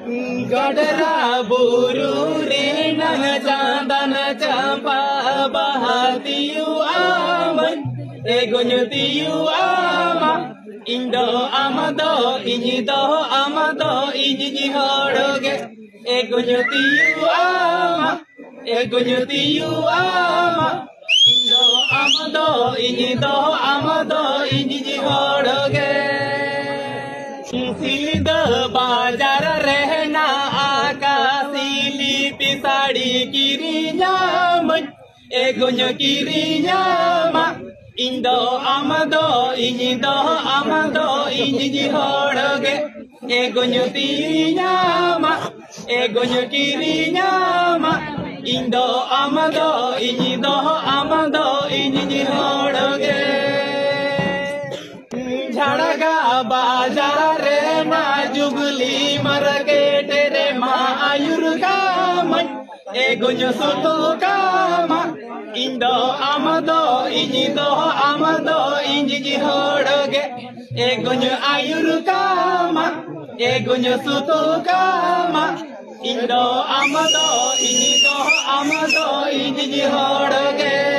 Gadara buru rena chandana champa bahatiyu aman egonyutiyu ama indo amado inyido amado inyi horoge egonyutiyu ama indo amado inyi horoge सीधा बाजार रहना आकाशीली पिसाड़ी किरियाम एगुन किरियामा इंदो आमदो इंजी होड़गे एगुन किरियामा इंदो आमदो इंजी होड़गे झड़गा बाजार ना जुगली मार्केट रे मायूर का मन एगुन सुतु कामा इंदो आमदो इंजी होड़गे एगुन आयुर कामा एगुन सुतु कामा इंदो आमदो इंजी होड़गे